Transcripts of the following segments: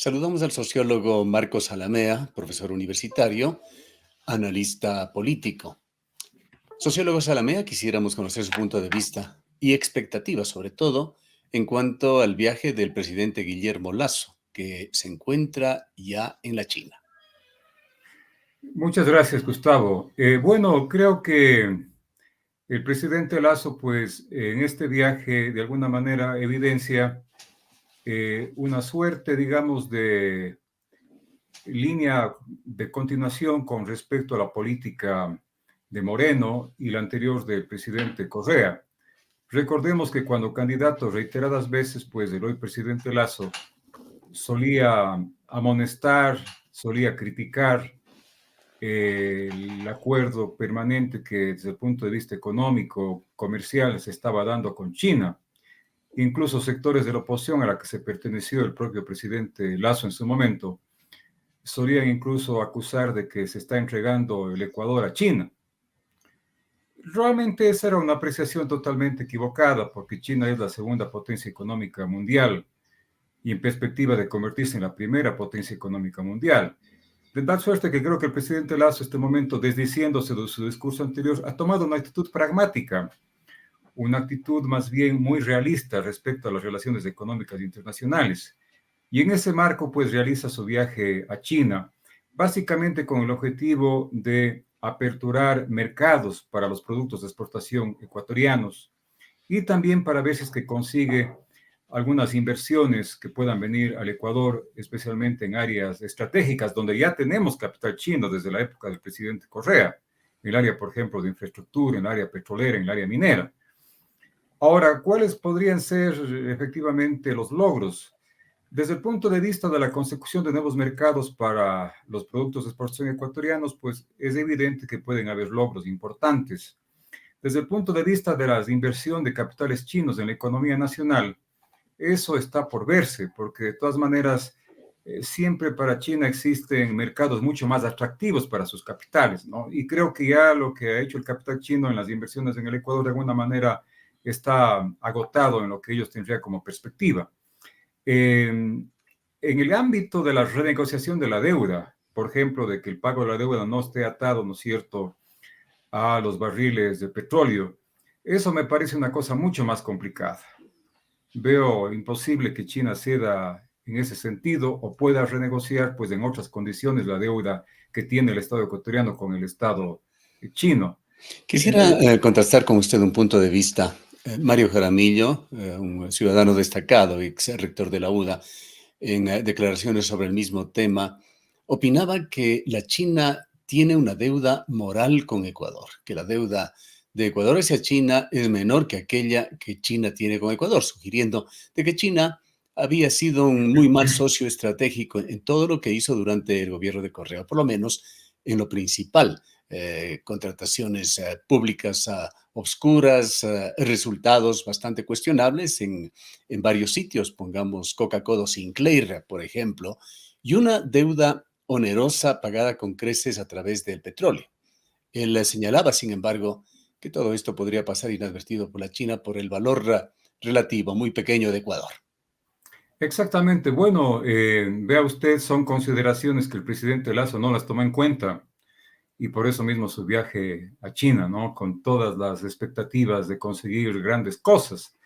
Saludamos al sociólogo Marcos Alamea, profesor universitario, analista político. Sociólogo Salamea, quisiéramos conocer su punto de vista y expectativas, sobre todo, en cuanto al viaje del presidente Guillermo Lasso, que se encuentra ya en la China. Muchas gracias, Gustavo. Bueno, creo que el presidente Lasso, pues, en este viaje, de alguna manera, evidencia una suerte, digamos, de línea de continuación con respecto a la política de Moreno y la anterior del presidente Correa. Recordemos que cuando candidato reiteradas veces, pues, el hoy presidente Lasso solía amonestar, solía criticar el acuerdo permanente que desde el punto de vista económico, comercial, se estaba dando con China. Incluso sectores de la oposición a la que se perteneció el propio presidente Lasso en su momento, solían incluso acusar de que se está entregando el Ecuador a China. Realmente esa era una apreciación totalmente equivocada, porque China es la segunda potencia económica mundial y en perspectiva de convertirse en la primera potencia económica mundial. De tal suerte que creo que el presidente Lasso, en este momento, desdiciéndose de su discurso anterior, ha tomado una actitud pragmática, una actitud más bien muy realista respecto a las relaciones económicas internacionales. Y en ese marco, pues, realiza su viaje a China, básicamente con el objetivo de aperturar mercados para los productos de exportación ecuatorianos y también para ver si es que consigue algunas inversiones que puedan venir al Ecuador, especialmente en áreas estratégicas, donde ya tenemos capital chino desde la época del presidente Correa, en el área, por ejemplo, de infraestructura, en el área petrolera, en el área minera. Ahora, ¿cuáles podrían ser efectivamente los logros? Desde el punto de vista de la consecución de nuevos mercados para los productos de exportación ecuatorianos, pues es evidente que pueden haber logros importantes. Desde el punto de vista de la inversión de capitales chinos en la economía nacional, eso está por verse, porque de todas maneras, siempre para China existen mercados mucho más atractivos para sus capitales, ¿no? Y creo que ya lo que ha hecho el capital chino en las inversiones en el Ecuador de alguna manera está agotado en lo que ellos tendrían como perspectiva. En el ámbito de la renegociación de la deuda, por ejemplo, de que el pago de la deuda no esté atado, ¿no es cierto?, a los barriles de petróleo, eso me parece una cosa mucho más complicada. Veo imposible que China ceda en ese sentido o pueda renegociar, pues, en otras condiciones la deuda que tiene el Estado ecuatoriano con el Estado chino. Quisiera contrastar con usted un punto de vista. Mario Jaramillo, un ciudadano destacado, ex rector de la UDA, en declaraciones sobre el mismo tema, opinaba que la China tiene una deuda moral con Ecuador, que la deuda de Ecuador hacia China es menor que aquella que China tiene con Ecuador, sugiriendo de que China había sido un muy mal socio estratégico en todo lo que hizo durante el gobierno de Correa, por lo menos en lo principal, contrataciones públicas obscuras, resultados bastante cuestionables en varios sitios, pongamos Coca-Cola Sinclair, por ejemplo, y una deuda onerosa pagada con creces a través del petróleo. Él señalaba, sin embargo, que todo esto podría pasar inadvertido por la China por el valor relativo muy pequeño de Ecuador. Exactamente. Bueno, vea usted, son consideraciones que el presidente Lasso no las toma en cuenta y por eso mismo su viaje a China, ¿no? Con todas las expectativas de conseguir grandes cosas.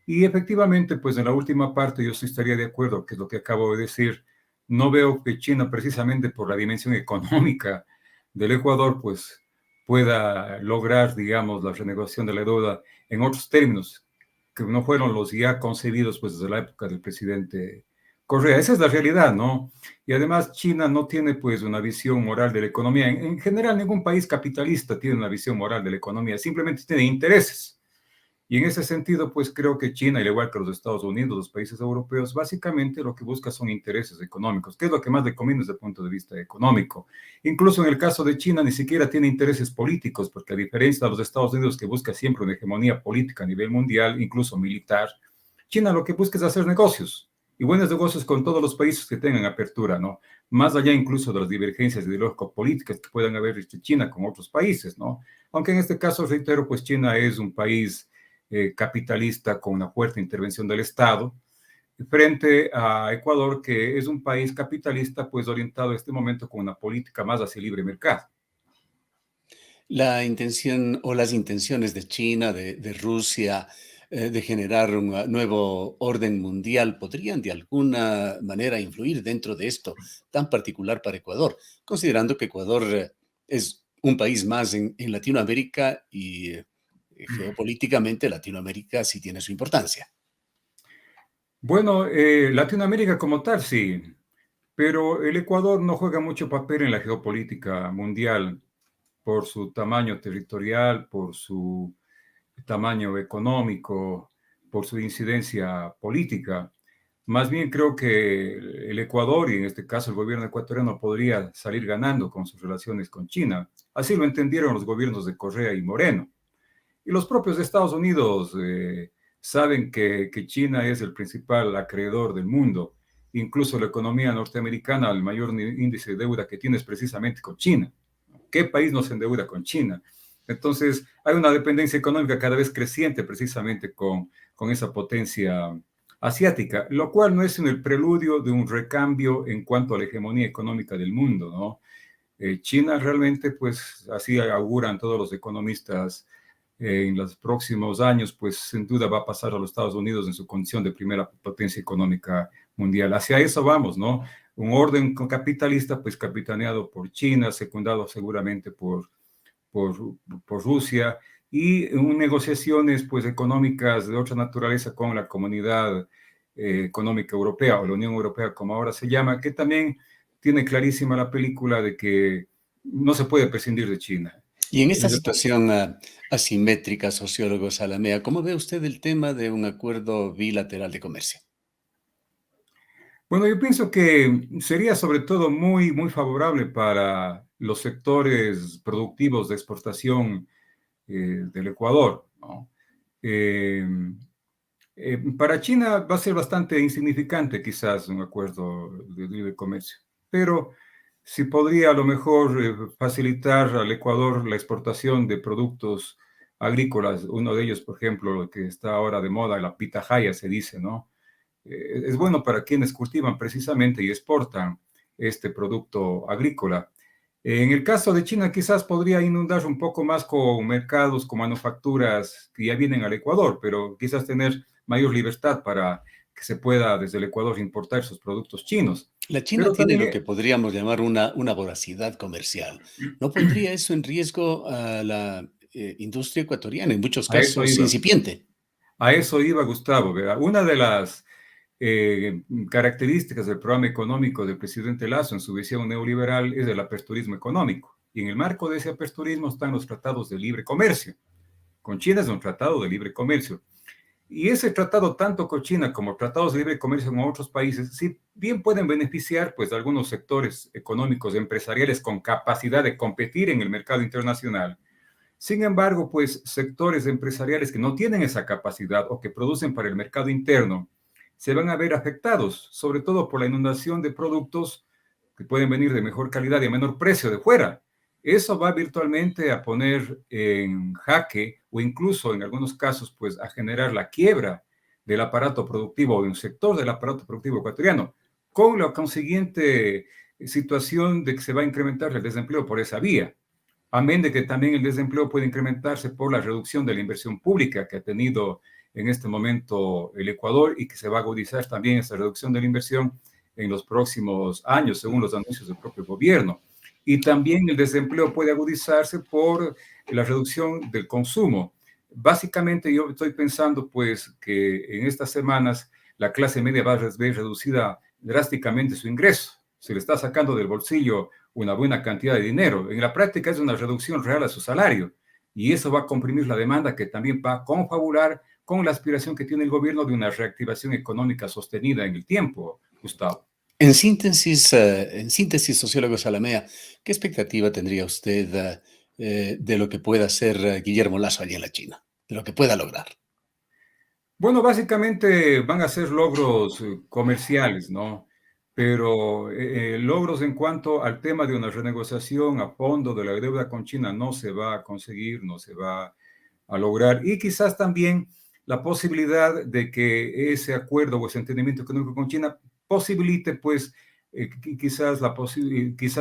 Y efectivamente, pues en la última parte yo sí estaría de acuerdo, que es lo que acabo de decir. No veo que China, precisamente por la dimensión económica del Ecuador, pues pueda lograr, digamos, la renegociación de la deuda en otros términos, que no fueron los ya concebidos pues desde la época del presidente Correa. Esa es la realidad, ¿no? Y además China no tiene pues una visión moral de la economía. En general, ningún país capitalista tiene una visión moral de la economía, simplemente tiene intereses. Y en ese sentido, pues creo que China, al igual que los Estados Unidos, los países europeos, básicamente lo que busca son intereses económicos, que es lo que más le conviene desde el punto de vista económico. Incluso en el caso de China, ni siquiera tiene intereses políticos, porque a diferencia de los Estados Unidos, que busca siempre una hegemonía política a nivel mundial, incluso militar, China lo que busca es hacer negocios, y buenos negocios con todos los países que tengan apertura, ¿no? Más allá incluso de las divergencias ideológico-políticas que puedan haber entre China con otros países, ¿no? Aunque en este caso, reitero, pues China es un país capitalista con una fuerte intervención del Estado, frente a Ecuador, que es un país capitalista, pues orientado en este momento con una política más hacia libre mercado. La intención o las intenciones de China, de Rusia, de generar un nuevo orden mundial podrían de alguna manera influir dentro de esto tan particular para Ecuador, considerando que Ecuador es un país más en Latinoamérica y geopolíticamente Latinoamérica sí tiene su importancia. Bueno, Latinoamérica como tal, sí, pero el Ecuador no juega mucho papel en la geopolítica mundial por su tamaño territorial, por su tamaño económico, por su incidencia política. Más bien creo que el Ecuador, y en este caso el gobierno ecuatoriano, podría salir ganando con sus relaciones con China. Así lo entendieron los gobiernos de Correa y Moreno. Y los propios Estados Unidos saben que China es el principal acreedor del mundo. Incluso la economía norteamericana, el mayor índice de deuda que tiene es precisamente con China. ¿Qué país no se endeuda con China? Entonces, hay una dependencia económica cada vez creciente precisamente con esa potencia asiática, lo cual no es en el preludio de un recambio en cuanto a la hegemonía económica del mundo, ¿no? China realmente, pues así auguran todos los economistas en los próximos años, pues sin duda va a pasar a los Estados Unidos en su condición de primera potencia económica mundial. Hacia eso vamos, ¿no? Un orden capitalista, pues capitaneado por China, secundado seguramente por, por Rusia, y negociaciones pues económicas de otra naturaleza con la Comunidad Económica Europea, o la Unión Europea como ahora se llama, que también tiene clarísima la película de que no se puede prescindir de China. Y en esta situación asimétrica, sociólogo Salamea, ¿cómo ve usted el tema de un acuerdo bilateral de comercio? Bueno, yo pienso que sería sobre todo muy favorable para los sectores productivos de exportación del Ecuador, ¿no? Eh, para China va a ser bastante insignificante quizás un acuerdo de libre comercio, pero si podría a lo mejor facilitar al Ecuador la exportación de productos agrícolas, uno de ellos, por ejemplo, lo que está ahora de moda, la pitahaya se dice, ¿no? Es bueno para quienes cultivan precisamente y exportan este producto agrícola. En el caso de China, quizás podría inundar un poco más con mercados, con manufacturas que ya vienen al Ecuador, pero quizás tener mayor libertad para que se pueda desde el Ecuador importar sus productos chinos. La China Pero tiene también lo que podríamos llamar una voracidad comercial. ¿No pondría eso en riesgo a la industria ecuatoriana, en muchos a eso casos iba, incipiente? a eso iba Gustavo, ¿verdad? Una de las características del programa económico del presidente Lazo en su visión neoliberal es el aperturismo económico. Y en el marco de ese aperturismo están los tratados de libre comercio. Con China es un tratado de libre comercio. Y ese tratado, tanto con China como tratados de libre comercio con otros países, si bien pueden beneficiar pues, a algunos sectores económicos, empresariales con capacidad de competir en el mercado internacional, sin embargo, pues sectores empresariales que no tienen esa capacidad o que producen para el mercado interno se van a ver afectados, sobre todo por la inundación de productos que pueden venir de mejor calidad y a menor precio de fuera. Eso va virtualmente a poner en jaque o incluso en algunos casos pues a generar la quiebra del aparato productivo o de un sector del aparato productivo ecuatoriano, con la consiguiente situación de que se va a incrementar el desempleo por esa vía. Amén de que también el desempleo puede incrementarse por la reducción de la inversión pública que ha tenido en este momento el Ecuador y que se va a agudizar también esa reducción de la inversión en los próximos años, según los anuncios del propio gobierno. Y también el desempleo puede agudizarse por la reducción del consumo. Básicamente yo estoy pensando pues que en estas semanas la clase media va a ver reducida drásticamente su ingreso. Se le está sacando del bolsillo una buena cantidad de dinero. En la práctica es una reducción real a su salario y eso va a comprimir la demanda que también va a confabular con la aspiración que tiene el gobierno de una reactivación económica sostenida en el tiempo, Gustavo. En síntesis, sociólogo Salamea, ¿qué expectativa tendría usted de lo que pueda hacer Guillermo Lasso allí en la China? De lo que pueda lograr. Bueno, básicamente van a ser logros comerciales, ¿no? Pero logros en cuanto al tema de una renegociación a fondo de la deuda con China no se va a conseguir, no se va a lograr. Y quizás también la posibilidad de que ese acuerdo o ese entendimiento económico con China posibilite, pues, quizás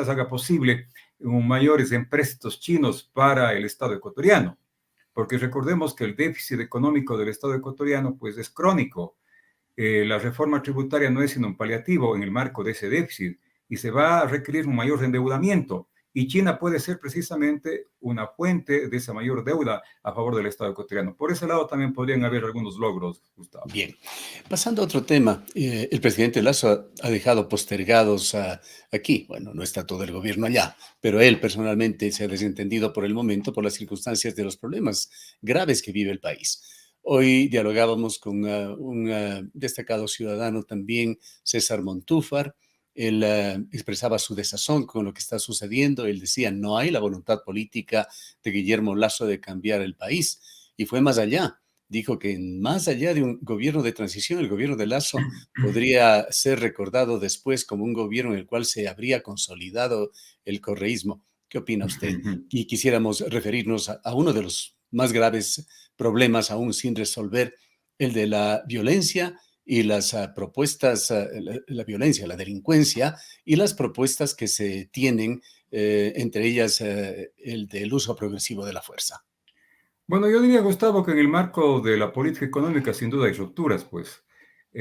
haga posible mayores empréstitos chinos para el Estado ecuatoriano, porque recordemos que el déficit económico del Estado ecuatoriano, pues, es crónico. La reforma tributaria no es sino un paliativo en el marco de ese déficit y se va a requerir un mayor endeudamiento. Y China puede ser precisamente una fuente de esa mayor deuda a favor del Estado ecuatoriano. Por ese lado también podrían haber algunos logros, Gustavo. Bien, pasando a otro tema, el presidente Lazo ha dejado postergados aquí, bueno, no está todo el gobierno allá, pero él personalmente se ha desentendido por el momento por las circunstancias de los problemas graves que vive el país. Hoy dialogábamos con un destacado ciudadano también, César Montúfar. Él expresaba su desazón con lo que está sucediendo. Él decía, no hay la voluntad política de Guillermo Lazo de cambiar el país. Y fue más allá. Dijo que más allá de un gobierno de transición, el gobierno de Lazo podría ser recordado después como un gobierno en el cual se habría consolidado el correísmo. ¿Qué opina usted? Y quisiéramos referirnos a uno de los más graves problemas aún sin resolver, el de la violencia y las propuestas, la violencia, la delincuencia y las propuestas que se tienen, entre ellas el del uso progresivo de la fuerza. Bueno, yo diría, Gustavo, que en el marco de la política económica sin duda hay rupturas, pues.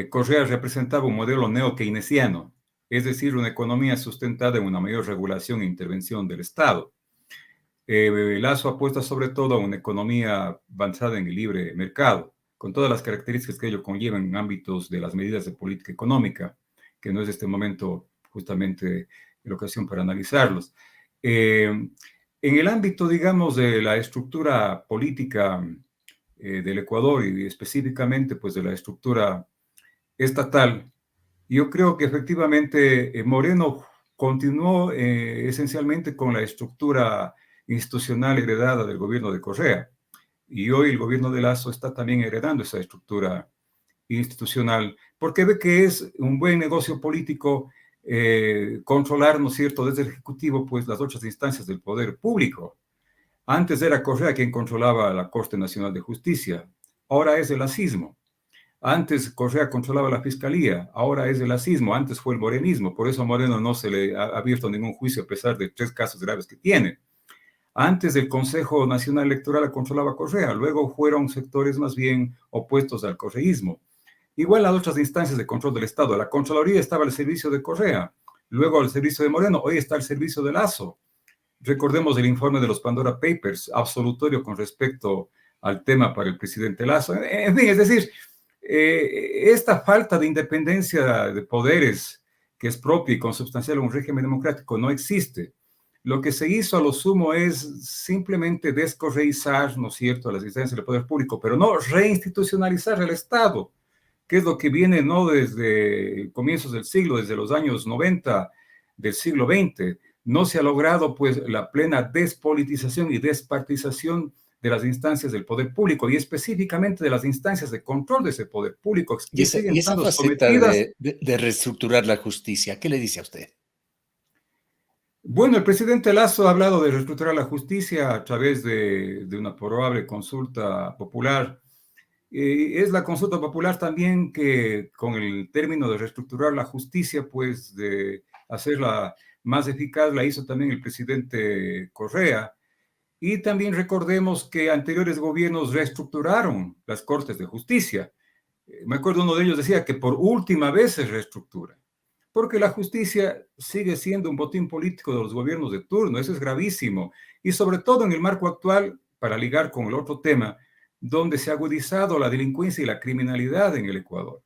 Correa representaba un modelo neo-keynesiano, es decir, una economía sustentada en una mayor regulación e intervención del Estado. Lazo apuesta sobre todo a una economía basada en el libre mercado, con todas las características que ello conlleva en ámbitos de las medidas de política económica, que no es este momento justamente la ocasión para analizarlos. En el ámbito, digamos, de la estructura política del Ecuador y específicamente, pues, de la estructura estatal, yo creo que efectivamente Moreno continuó esencialmente con la estructura institucional heredada del gobierno de Correa. Y hoy el gobierno de Lazo está también heredando esa estructura institucional, porque ve que es un buen negocio político controlar, ¿no es cierto?, desde el Ejecutivo, pues las otras instancias del poder público. Antes era Correa quien controlaba la Corte Nacional de Justicia, ahora es el lacismo. Antes Correa controlaba la fiscalía, ahora es el lacismo, antes fue el morenismo, por eso a Moreno no se le ha abierto ningún juicio a pesar de 3 casos graves que tiene. Antes el Consejo Nacional Electoral controlaba Correa, luego fueron sectores más bien opuestos al correísmo. Igual las otras instancias de control del Estado, la Contraloría estaba al servicio de Correa, luego al servicio de Moreno, hoy está al servicio de Lazo. Recordemos el informe de los Pandora Papers, absolutorio con respecto al tema para el presidente Lazo. En fin, es decir, esta falta de independencia de poderes que es propia y consubstancial a un régimen democrático no existe. Lo que se hizo a lo sumo es simplemente descorreizar, ¿no es cierto?, las instancias del poder público, pero no reinstitucionalizar el Estado, que es lo que viene no desde comienzos del siglo, desde los años 90 del siglo XX. No se ha logrado, pues, la plena despolitización y despartización de las instancias del poder público y específicamente de las instancias de control de ese poder público Y que esa, siguen y esa estando faceta sometidas. de reestructurar la justicia, ¿qué le dice a usted? Bueno, el presidente Lazo ha hablado de reestructurar la justicia a través de una probable consulta popular. Es la consulta popular también que con el término de reestructurar la justicia, pues de hacerla más eficaz, la hizo también el presidente Correa. Y también recordemos que anteriores gobiernos reestructuraron las cortes de justicia. Me acuerdo uno de ellos decía que por última vez se reestructura, porque la justicia sigue siendo un botín político de los gobiernos de turno, eso es gravísimo, y sobre todo en el marco actual, para ligar con el otro tema, donde se ha agudizado la delincuencia y la criminalidad en el Ecuador.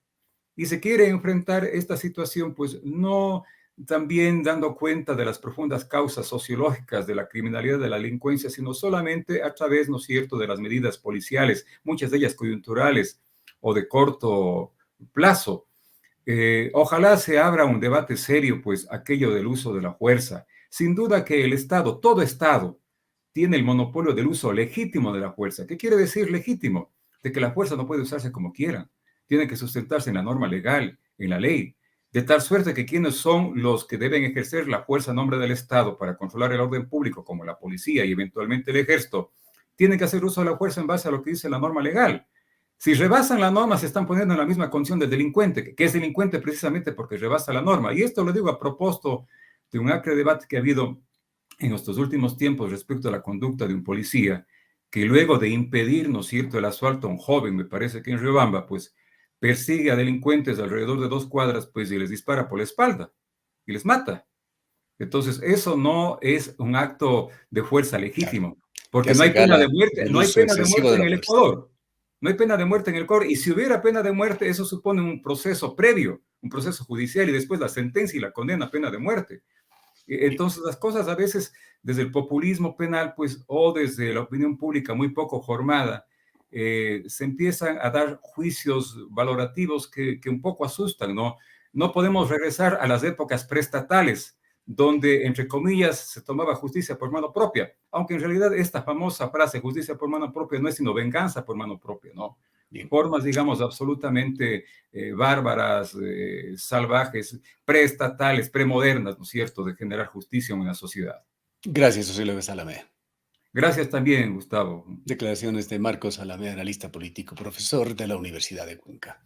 Y se quiere enfrentar esta situación, pues no también dando cuenta de las profundas causas sociológicas de la criminalidad, de la delincuencia, sino solamente a través, ¿no es cierto?, de las medidas policiales, muchas de ellas coyunturales o de corto plazo. Ojalá se abra un debate serio, pues, aquello del uso de la fuerza. Sin duda que el Estado, todo Estado, tiene el monopolio del uso legítimo de la fuerza. ¿Qué quiere decir legítimo? De que la fuerza no puede usarse como quiera. Tiene que sustentarse en la norma legal, en la ley, de tal suerte que quienes son los que deben ejercer la fuerza en nombre del Estado para controlar el orden público, como la policía y eventualmente el ejército, tienen que hacer uso de la fuerza en base a lo que dice la norma legal. Si rebasan la norma, se están poniendo en la misma condición del delincuente, que es delincuente precisamente porque rebasa la norma. Y esto lo digo a propósito de un acre debate que ha habido en estos últimos tiempos respecto a la conducta de un policía, que luego de impedir, ¿no es cierto?, el asalto a un joven, me parece que en Riobamba, pues persigue a delincuentes alrededor de 2 cuadras, pues y les dispara por la espalda y les mata. Entonces, eso no es un acto de fuerza Claro, legítimo, que porque no hace hay pena gala de muerte, del no hay uso pena de excesivo muerte de en la el fuerza. Ecuador. No hay pena de muerte en el Ecuador. Y si hubiera pena de muerte, eso supone un proceso previo, un proceso judicial y después la sentencia y la condena a pena de muerte. Entonces, las cosas a veces desde el populismo penal, pues, o desde la opinión pública muy poco formada, se empiezan a dar juicios valorativos que un poco asustan, ¿no? No podemos regresar a las épocas preestatales, donde, entre comillas, se tomaba justicia por mano propia, aunque en realidad esta famosa frase, justicia por mano propia, no es sino venganza por mano propia, ¿no? Bien. Formas, digamos, absolutamente bárbaras, salvajes, preestatales, premodernas, ¿no es cierto?, de generar justicia en una sociedad. Gracias, José Luis Salamé. Gracias también, Gustavo. Declaraciones de Marcos Salamé, analista político, profesor de la Universidad de Cuenca.